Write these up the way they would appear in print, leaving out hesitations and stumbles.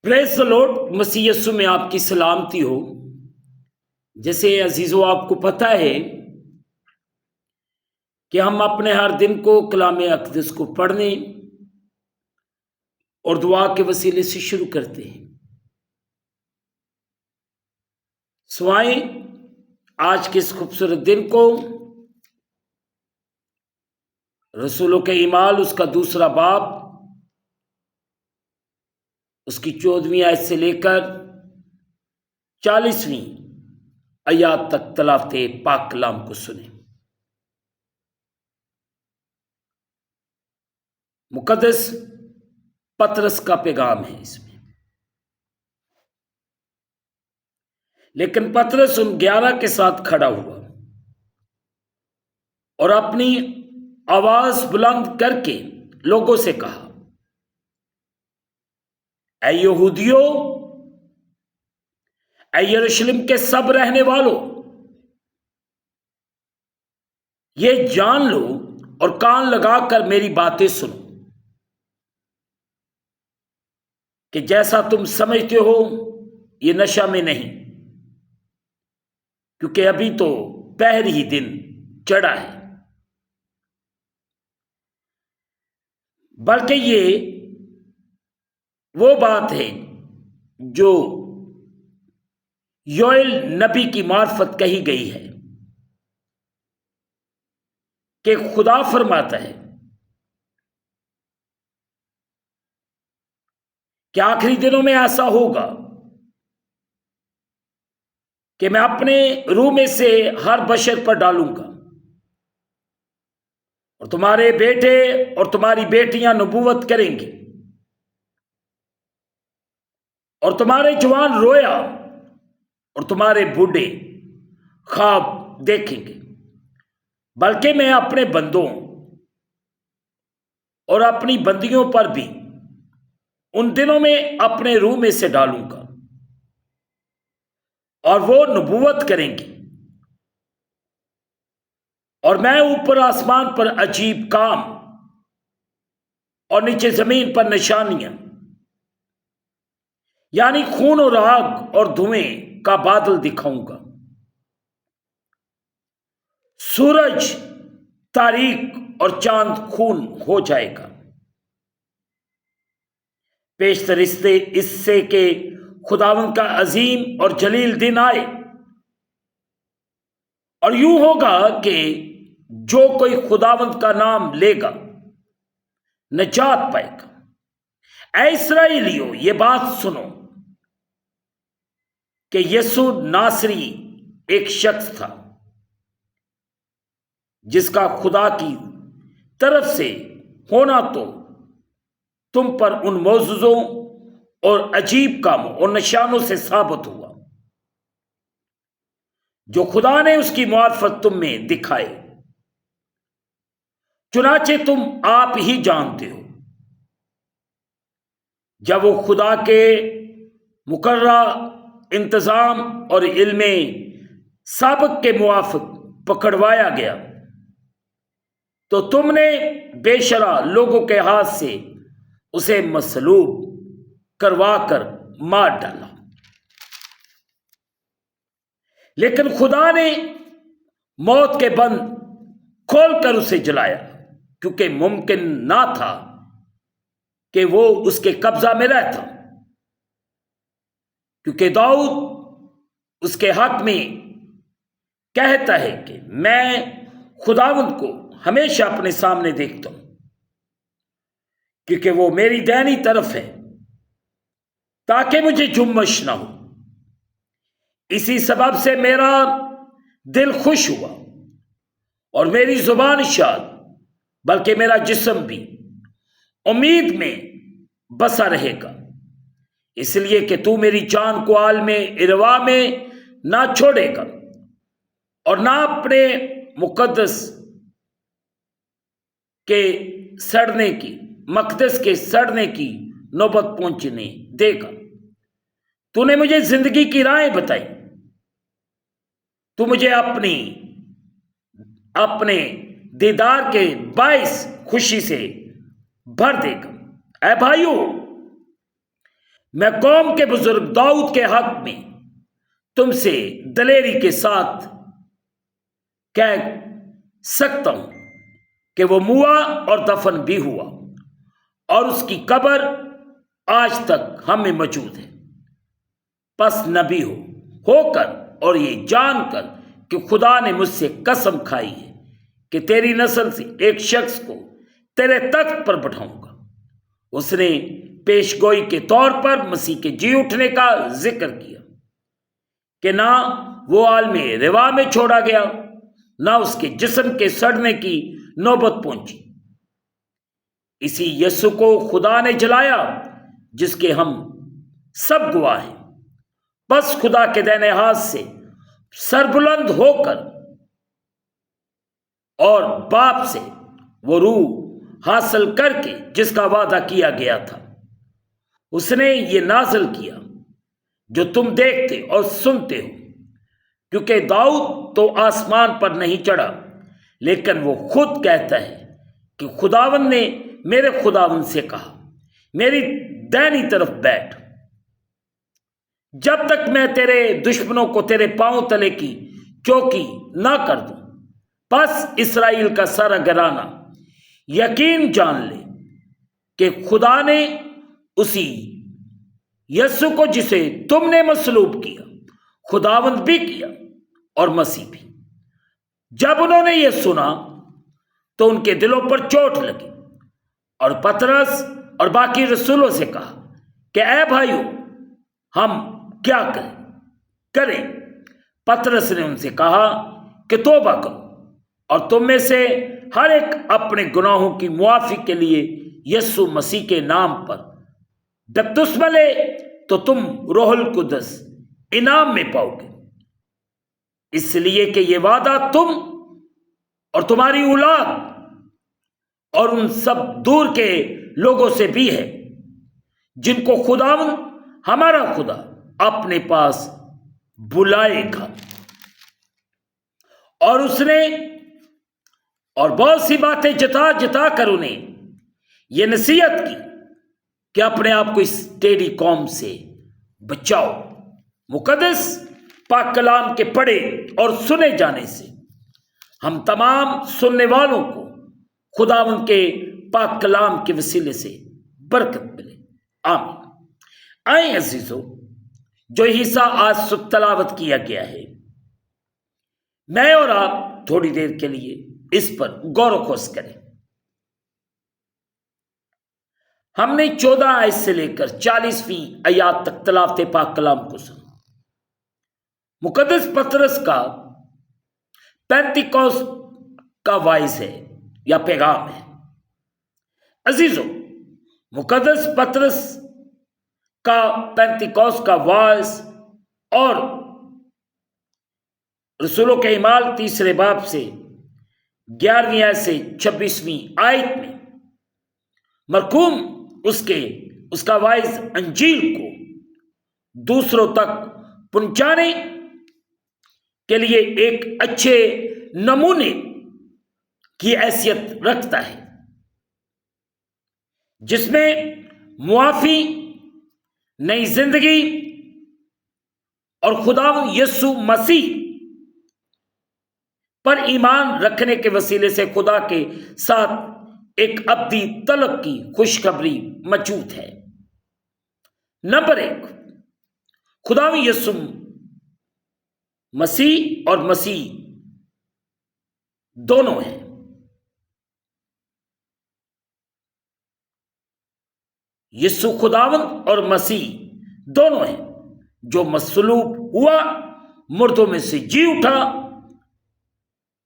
پریز دی lord, مسیح یسوع میں آپ کی سلامتی ہو۔ جیسے عزیزو آپ کو پتہ ہے کہ ہم اپنے ہر دن کو کلام اقدس کو پڑھنے اور دعا کے وسیلے سے شروع کرتے ہیں۔ سوائیں آج کے اس خوبصورت دن کو رسولوں کے اعمال اس کا دوسرا باب اس کی 14ویں آیت سے لے کر 40ویں آیات تک تلاوت پاک کلام کو سنیں۔ مقدس پطرس کا پیغام ہے اس میں۔ لیکن پطرس ان 11 کے ساتھ کھڑا ہوا اور اپنی آواز بلند کر کے لوگوں سے کہا، اے یہودیو، اے یروشلم کے سب رہنے والوں، یہ جان لو اور کان لگا کر میری باتیں سنو کہ جیسا تم سمجھتے ہو یہ نشہ میں نہیں، کیونکہ ابھی تو پہر ہی دن چڑھا ہے، بلکہ یہ وہ بات ہے جو یوئیل نبی کی معرفت کہی گئی ہے کہ خدا فرماتا ہے کہ آخری دنوں میں ایسا ہوگا کہ میں اپنے روح میں سے ہر بشر پر ڈالوں گا، اور تمہارے بیٹے اور تمہاری بیٹیاں نبوت کریں گے، اور تمہارے جوان رویا اور تمہارے بوڑھے خواب دیکھیں گے، بلکہ میں اپنے بندوں اور اپنی بندیوں پر بھی ان دنوں میں اپنے روح میں سے ڈالوں گا، اور وہ نبوت کریں گے، اور میں اوپر آسمان پر عجیب کام اور نیچے زمین پر نشانیاں، یعنی خون اور آگ اور دھوئیں کا بادل دکھاؤں گا، سورج تاریک اور چاند خون ہو جائے گا، پیشتر اس سے کہ خداوند کا عظیم اور جلیل دن آئے، اور یوں ہوگا کہ جو کوئی خداوند کا نام لے گا نجات پائے گا۔ اے اسرائیلیو، یہ بات سنو کہ یسوع ناصری ایک شخص تھا جس کا خدا کی طرف سے ہونا تو تم پر ان معجزوں اور عجیب کاموں اور نشانوں سے ثابت ہوا جو خدا نے اس کی معرفت تم میں دکھائے، چنانچہ تم آپ ہی جانتے ہو، جب وہ خدا کے مقررہ انتظام اور علم سابق کے موافق پکڑوایا گیا تو تم نے بے شرع لوگوں کے ہاتھ سے اسے مصلوب کروا کر مار ڈالا، لیکن خدا نے موت کے بند کھول کر اسے جلایا، کیونکہ ممکن نہ تھا کہ وہ اس کے قبضہ میں رہتا، کیونکہ داؤد اس کے حق میں کہتا ہے کہ میں خداوند کو ہمیشہ اپنے سامنے دیکھتا ہوں، کیونکہ وہ میری دائنی طرف ہے تاکہ مجھے جمش نہ ہو۔ اسی سبب سے میرا دل خوش ہوا اور میری زبان شاد، بلکہ میرا جسم بھی امید میں بسا رہے گا، اس لیے کہ تو میری جان کو عالم اروا میں نہ چھوڑے گا اور نہ اپنے مقدس کے سڑنے کی نوبت پہنچنے دے گا۔ تو نے مجھے زندگی کی راہیں بتائی، تو مجھے اپنے دیدار کے باعث خوشی سے بھر دے گا۔ اے بھائیو، میں قوم کے بزرگ داؤد کے حق میں تم سے دلیری کے ساتھ کہہ سکتا ہوں کہ وہ موا اور دفن بھی ہوا، اور اس کی قبر آج تک ہمیں موجود ہے۔ پس نبی ہو کر اور یہ جان کر کہ خدا نے مجھ سے قسم کھائی ہے کہ تیری نسل سے ایک شخص کو تیرے تخت پر بٹھاؤں گا۔ اس نے پیش گوئی کے طور پر مسیح کے جی اٹھنے کا ذکر کیا کہ نہ وہ عالم روا میں چھوڑا گیا، نہ اس کے جسم کے سڑنے کی نوبت پہنچی۔ اسی یسوع کو خدا نے جلایا جس کے ہم سب گواہ ہیں۔ بس خدا کے دائیں ہاتھ سے سربلند ہو کر اور باپ سے وہ روح حاصل کر کے جس کا وعدہ کیا گیا تھا، اس نے یہ نازل کیا جو تم دیکھتے اور سنتے ہو، کیونکہ داؤد تو آسمان پر نہیں چڑھا، لیکن وہ خود کہتا ہے کہ خداوند نے میرے خداوند سے کہا، میری دائنی طرف بیٹھ، جب تک میں تیرے دشمنوں کو تیرے پاؤں تلے کی چوکی نہ کر دوں۔ بس اسرائیل کا سارا گھرانہ یقین جان لے کہ خدا نے اسی یسوع کو جسے تم نے مصلوب کیا، خداوند بھی کیا اور مسیح بھی۔ جب انہوں نے یہ سنا تو ان کے دلوں پر چوٹ لگی، اور پطرس اور باقی رسولوں سے کہا کہ اے بھائیو، ہم کیا کریں؟ پطرس نے ان سے کہا کہ توبہ کرو اور تم میں سے ہر ایک اپنے گناہوں کی معافی کے لیے یسوع مسیح کے نام پر بپتسمہ لے تو تم روح القدس انعام میں پاؤ گے، اس لیے کہ یہ وعدہ تم اور تمہاری اولاد اور ان سب دور کے لوگوں سے بھی ہے جن کو خداوند ہمارا خدا اپنے پاس بلائے گا۔ اور اس نے اور بہت سی باتیں جتا جتا کر انہیں یہ نصیحت کی کہ اپنے آپ کو اس ٹیڑھی قوم سے بچاؤ۔ مقدس پاک کلام کے پڑھے اور سنے جانے سے ہم تمام سننے والوں کو خداوند کے پاک کلام کے وسیلے سے برکت ملے، آمین۔ آئیں عزیزو، جو حصہ آج صبح تلاوت کیا گیا ہے، میں اور آپ تھوڑی دیر کے لیے اس پر غور و خوض کریں۔ ہم نے 14 آیت سے لے کر 40ویں آیات تک تلاوت پاک کلام کو سنا۔ مقدس پطرس کا پینتیکوس کا وائز ہے یا پیغام ہے۔ عزیزو، مقدس پطرس کا پینتیکوس کا وائز اور رسولوں کے اعمال 3 باب سے 11ویں آیت سے 26ویں آیت میں مرقوم اس کا وائز انجیل کو دوسروں تک پہنچانے کے لیے ایک اچھے نمونے کی حیثیت رکھتا ہے، جس میں معافی، نئی زندگی اور خداوند یسوع مسیح پر ایمان رکھنے کے وسیلے سے خدا کے ساتھ ایک ابدی تعلق کی خوشخبری موجود ہے۔ نمبر 1، خداوند یسوع مسیح اور مسیح دونوں ہیں۔ یسوع خداوند اور مسیح دونوں ہیں، جو مصلوب ہوا، مردوں میں سے جی اٹھا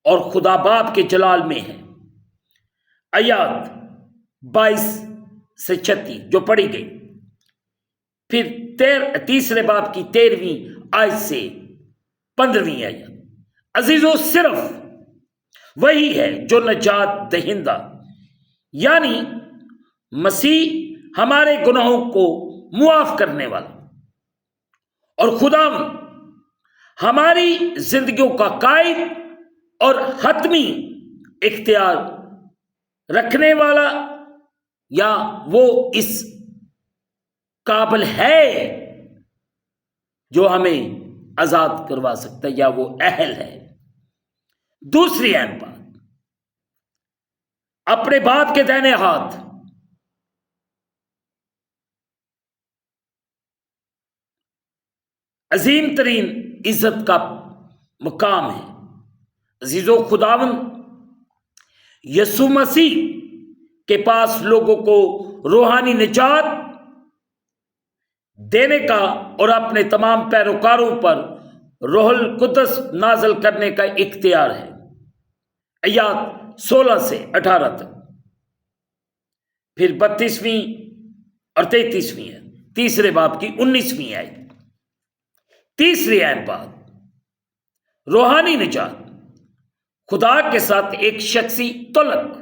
اور خدا باپ کے جلال میں ہے۔ آیات 22 سے 36 جو پڑھی گئی، پھر 3 باب کی 13ویں آیت سے 15ویں آیت۔ عزیزو، صرف وہی ہے جو نجات دہندہ یعنی مسیح ہمارے گناہوں کو معاف کرنے والا اور خداوند ہماری زندگیوں کا قائد اور حتمی اختیار رکھنے والا، یا وہ اس قابل ہے جو ہمیں آزاد کروا سکتا ہے یا وہ اہل ہے۔ دوسری اہم بات، اپنے باپ کے دائیں ہاتھ عظیم ترین عزت کا مقام ہے۔ عزیزو، خداوند یسوع مسیح کے پاس لوگوں کو روحانی نجات دینے کا اور اپنے تمام پیروکاروں پر روح القدس نازل کرنے کا اختیار ہے۔ آیات 16 سے 18 تک، پھر 32ویں اور 33ویں ہے، تیسرے باب کی 19ویں آیت۔ تیسری اہم بات، روحانی نجات خدا کے ساتھ ایک شخصی تعلق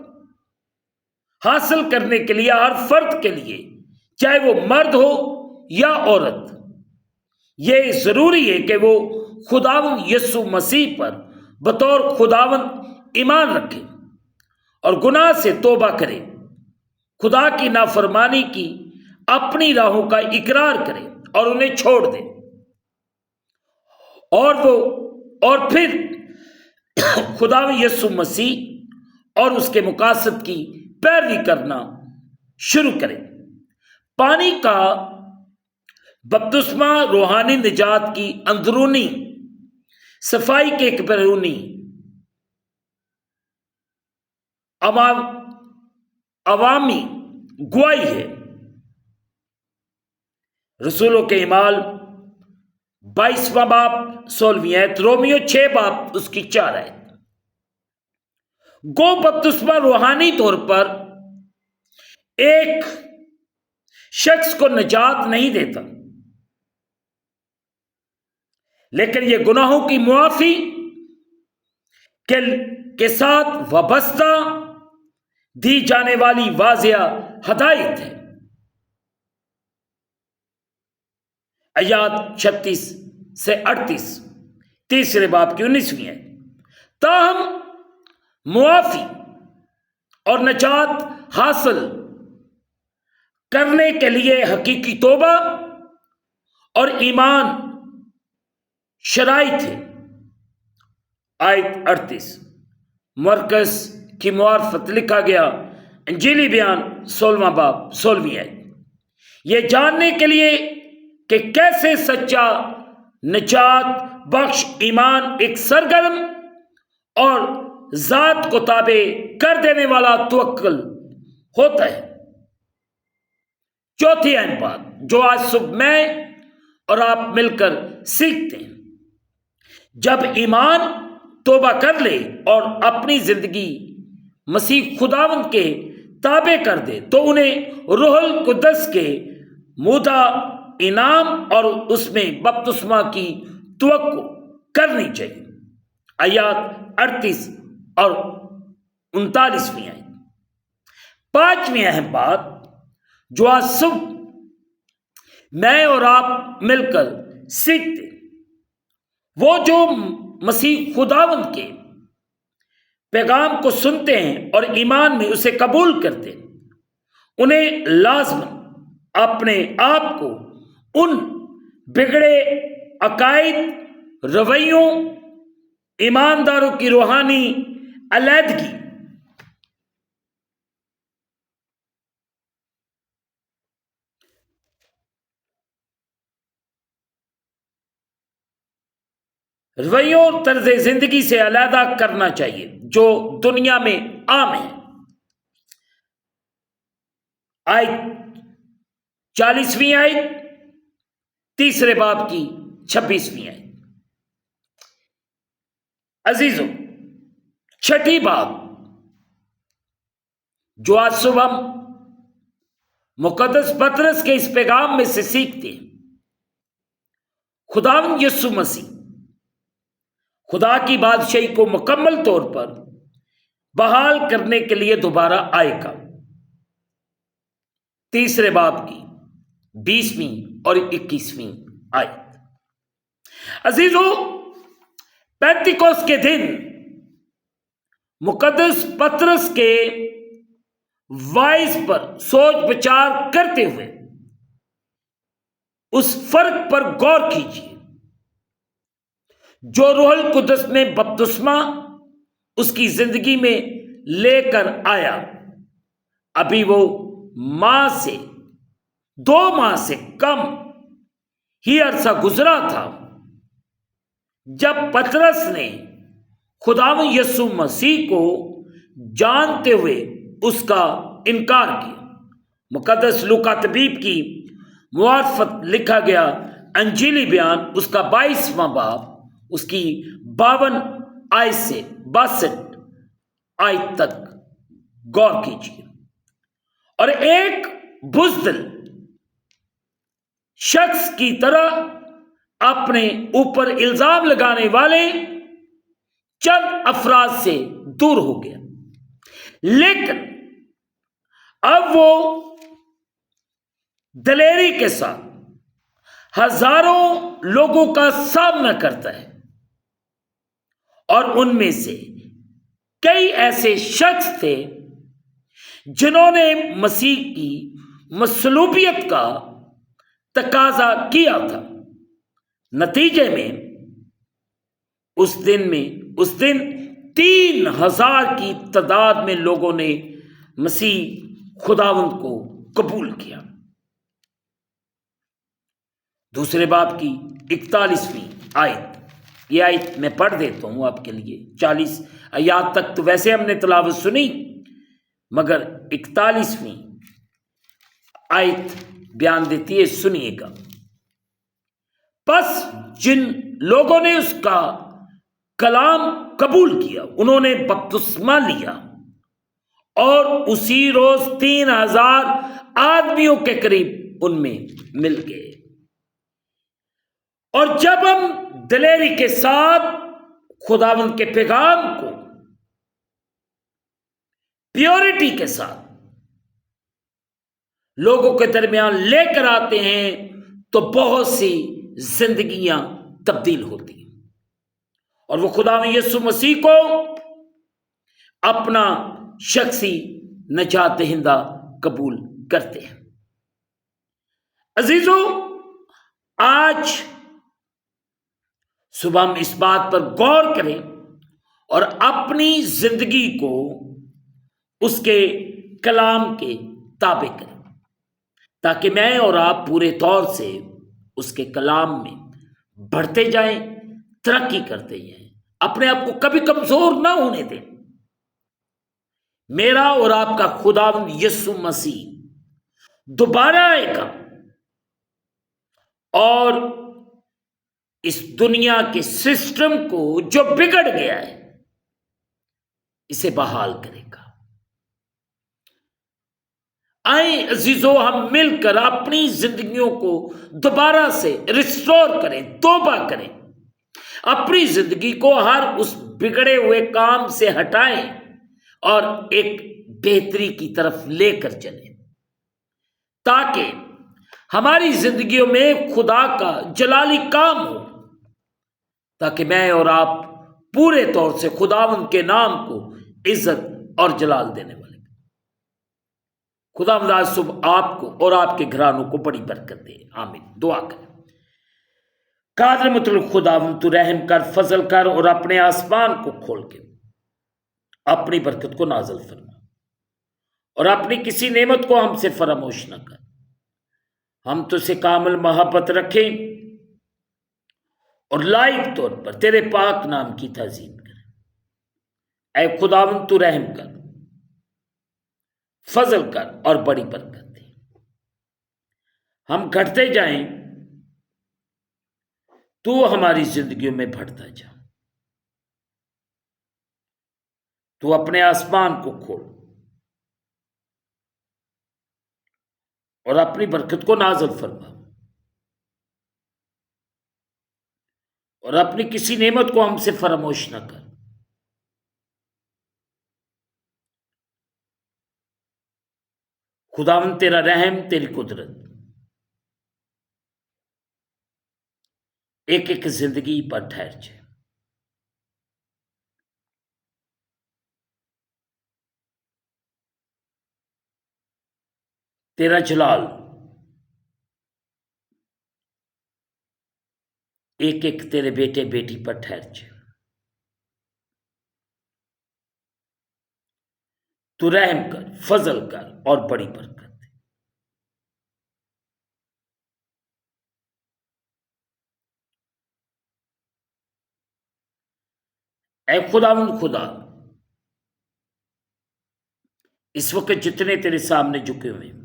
حاصل کرنے کے لیے ہر فرد کے لیے، چاہے وہ مرد ہو یا عورت، یہ ضروری ہے کہ وہ خداوند یسوع مسیح پر بطور خداوند ایمان رکھے اور گناہ سے توبہ کرے، خدا کی نافرمانی کی اپنی راہوں کا اقرار کرے اور انہیں چھوڑ دے، اور پھر خداوند یسوع مسیح اور اس کے مقاصد کی پیروی کرنا شروع کرے۔ پانی کا بپتسمہ روحانی نجات کی اندرونی صفائی کے ایک بیرونی عوامی گواہی ہے۔ رسولوں کے اعمال 22واں باب 16ویں آیت، رومیو 6 باب اس کی 4 آیت۔ گو بپتسمہ روحانی طور پر ایک شخص کو نجات نہیں دیتا، لیکن یہ گناہوں کی معافی کے ساتھ وابستہ دی جانے والی واضح ہدایت ہے۔ آیات 36 سے 38، تیسرے باب کی 19ویں ہے۔ تاہم معافی اور نجات حاصل کرنے کے لیے حقیقی توبہ اور ایمان شرائط ہے۔ آیت 38، مرکز کی معرفت لکھا گیا انجیلی بیان 16واں باب 16ویں آیت۔ یہ جاننے کے لیے کہ کیسے سچا نجات بخش ایمان ایک سرگرم اور ذات کو تابع کر دینے والا توکل ہوتا ہے۔ چوتھی اہم بات جو آج صبح میں اور آپ مل کر سیکھتے ہیں، جب ایمان توبہ کر لے اور اپنی زندگی مسیح خداوند کے تابع کر دے تو انہیں روح القدس کے مودہ انعام اور اس میں بپتسمہ کی توقع کرنی چاہیے۔ آیات 38 اور 39ویں آیت۔ پانچویں اہم بات جو آج صبح میں اور آپ مل کر سیکھتے، وہ جو مسیح خداوند کے پیغام کو سنتے ہیں اور ایمان میں اسے قبول کرتے ہیں، انہیں لازماً اپنے آپ کو ان بگڑے عقائد، رویوں، ایمانداروں کی روحانی علیحدگی، رویوں اور طرز زندگی سے علیحدہ کرنا چاہیے جو دنیا میں عام ہے۔ آیت 40ویں آیت، تیسرے باب کی 26ویں آیت۔ عزیزو، چھٹی بات جو آج صبح ہم مقدس پطرس کے اس پیغام میں سے سیکھتے ہیں، خداوند یسوع مسیح خدا کی بادشاہی کو مکمل طور پر بحال کرنے کے لیے دوبارہ آئے گا۔ تیسرے باب کی 20ویں اور 21ویں آیت۔ عزیزو، پینتیکوس کے دن مقدس پطرس کے وائز پر سوچ بچار کرتے ہوئے اس فرق پر غور کیجیے جو روح القدس نے بپتسمہ اس کی زندگی میں لے کر آیا۔ ابھی وہ 2 ماہ سے کم ہی عرصہ گزرا تھا جب پطرس نے خداوند یسوع مسیح کو جانتے ہوئے اس کا انکار کیا۔ مقدس لوکا طبیب کی معرفت لکھا گیا انجیلی بیان اس کا 22واں باب اس کی 52 آیت سے 62 آیت تک غور کیجیے۔ اور ایک بزدل شخص کی طرح اپنے اوپر الزام لگانے والے چند افراد سے دور ہو گیا، لیکن اب وہ دلیری کے ساتھ ہزاروں لوگوں کا سامنا کرتا ہے، اور ان میں سے کئی ایسے شخص تھے جنہوں نے مسیح کی مصلوبیت کا تقاضا کیا تھا۔ نتیجے میں اس دن 3000 کی تعداد میں لوگوں نے مسیح خداوند کو قبول کیا۔ دوسرے باب کی 41ویں آیت، یہ آیت میں پڑھ دیتا ہوں آپ کے لیے۔ 40 آیات تک تو ویسے ہم نے تلاوت سنی، مگر 41ویں آیت بیان دیتی ہے، سنیے گا۔ پس جن لوگوں نے اس کا کلام قبول کیا انہوں نے بپتسمہ لیا، اور اسی روز 3000 آدمیوں کے قریب ان میں مل گئے۔ اور جب ہم دلیری کے ساتھ خداوند کے پیغام کو پیورٹی کے ساتھ لوگوں کے درمیان لے کر آتے ہیں تو بہت سی زندگیاں تبدیل ہوتی ہیں، اور وہ خداوند یسوع مسیح کو اپنا شخصی نجات دہندہ قبول کرتے ہیں۔ عزیزو، آج صبح ہم اس بات پر غور کریں اور اپنی زندگی کو اس کے کلام کے تابع کریں، تاکہ میں اور آپ پورے طور سے اس کے کلام میں بڑھتے جائیں، ترقی کرتے جائیں، اپنے آپ کو کبھی کمزور نہ ہونے دیں۔ میرا اور آپ کا خداوند یسوع مسیح دوبارہ آئے گا اور اس دنیا کے سسٹم کو جو بگڑ گیا ہے اسے بحال کرے گا۔ آئیں عزیزو، ہم مل کر اپنی زندگیوں کو دوبارہ سے ریسٹور کریں، توبہ کریں، اپنی زندگی کو ہر اس بگڑے ہوئے کام سے ہٹائیں اور ایک بہتری کی طرف لے کر چلیں، تاکہ ہماری زندگیوں میں خدا کا جلالی کام ہو، تاکہ میں اور آپ پورے طور سے خداوند کے نام کو عزت اور جلال دینے والے۔ خداوند آج صبح آپ کو اور آپ کے گھرانوں کو بڑی برکت دے، آمین۔ دعا کریں۔ قادر مطلق خداوند، تو رحم کر، فضل کر، اور اپنے آسمان کو کھول کے اپنی برکت کو نازل فرما، اور اپنی کسی نعمت کو ہم سے فراموش نہ کر۔ ہم تو سے کامل محبت رکھیں اور لائق طور پر تیرے پاک نام کی تعظیم کریں۔ اے خداوند، تو رحم کر، فضل کر اور بڑی برکت دے۔ ہم گھٹتے جائیں، تو ہماری زندگیوں میں بڑھتا جا۔ تو اپنے آسمان کو کھول اور اپنی برکت کو نازل فرما، اور اپنی کسی نعمت کو ہم سے فراموش نہ کر۔ خداوند، تیرا رحم، تیری قدرت ایک ایک زندگی پر ٹھہر جائے۔ تیرا جلال ایک ایک تیرے بیٹے بیٹی پر ٹھہر جائے. تو رحم کر، فضل کر اور بڑی برکت دے. اے خداوند خدا، اس وقت جتنے تیرے سامنے جھکے ہوئے ہیں،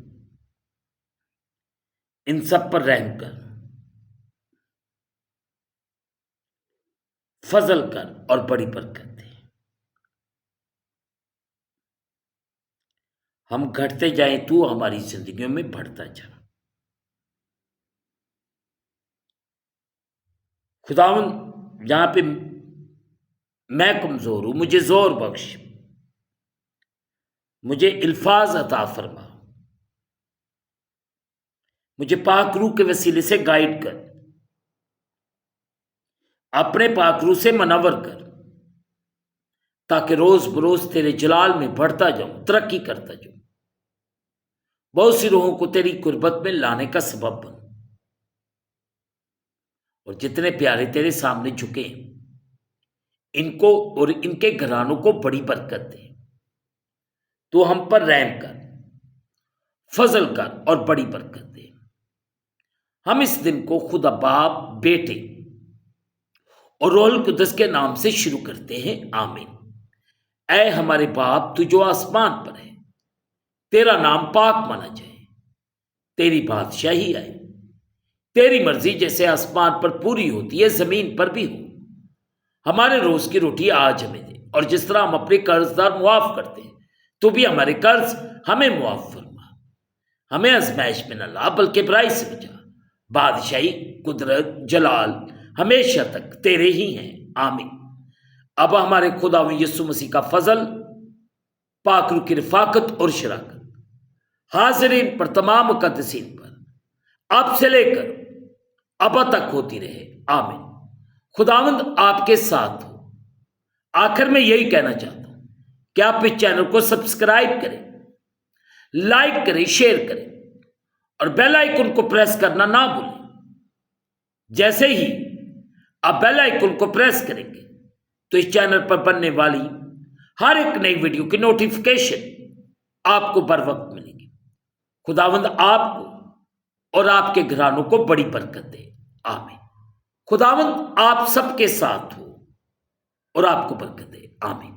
ان سب پر رحم کر، فضل کر اور بڑی برکت دے. ہم گھٹتے جائیں، تو ہماری زندگیوں میں بڑھتا جا. خداوند، جہاں پہ میں کمزور ہوں، مجھے زور بخش، مجھے الفاظ عطا فرما، مجھے پاک روح کے وسیلے سے گائیڈ کر، اپنے پاک روح سے منور کر، تاکہ روز بروز تیرے جلال میں بڑھتا جاؤں، ترقی کرتا جاؤں، بہت سی روحوں کو تیری قربت میں لانے کا سبب بن. اور جتنے پیارے تیرے سامنے جھکے ہیں، ان کو اور ان کے گھرانوں کو بڑی برکت دے. تو ہم پر رحم کر، فضل کر اور بڑی برکت دے. ہم اس دن کو خدا باپ، بیٹے اور روح القدس کے نام سے شروع کرتے ہیں. آمین. اے ہمارے باپ، تو جو آسمان پر ہے، تیرا نام پاک مانا جائے، تیری بادشاہی آئے، تیری مرضی جیسے آسمان پر پوری ہوتی ہے زمین پر بھی ہو. ہمارے روز کی روٹی آج ہمیں دے، اور جس طرح ہم اپنے قرض دار معاف کرتے ہیں، تو بھی ہمارے قرض ہمیں معاف فرما. ہمیں آزمائش میں نہ لا، بلکہ برائی سے بچا. بادشاہی، قدرت، جلال ہمیشہ تک تیرے ہی ہیں. آمین. اب ہمارے خدا یسوع مسیح کا فضل، پاک روح کی رفاقت اور شراکت حاضرین پر، تمام مقدسین پر، اب سے لے کر ابد تک ہوتی رہے. آمین. خداوند آپ کے ساتھ ہو. آخر میں یہی کہنا چاہتا ہوں کہ آپ اس چینل کو سبسکرائب کریں، لائک کریں، شیئر کریں اور بیل آئیکن کو پریس کرنا نہ بھولیں. جیسے ہی آپ بیل آئیکن کو پریس کریں گے تو اس چینل پر بننے والی ہر ایک نئی ویڈیو کی نوٹیفیکیشن آپ کو بر وقت ملے گی. خداوند آپ کو اور آپ کے گھرانوں کو بڑی برکت دے. آمین. خداوند آپ سب کے ساتھ ہو اور آپ کو برکت دے. آمین.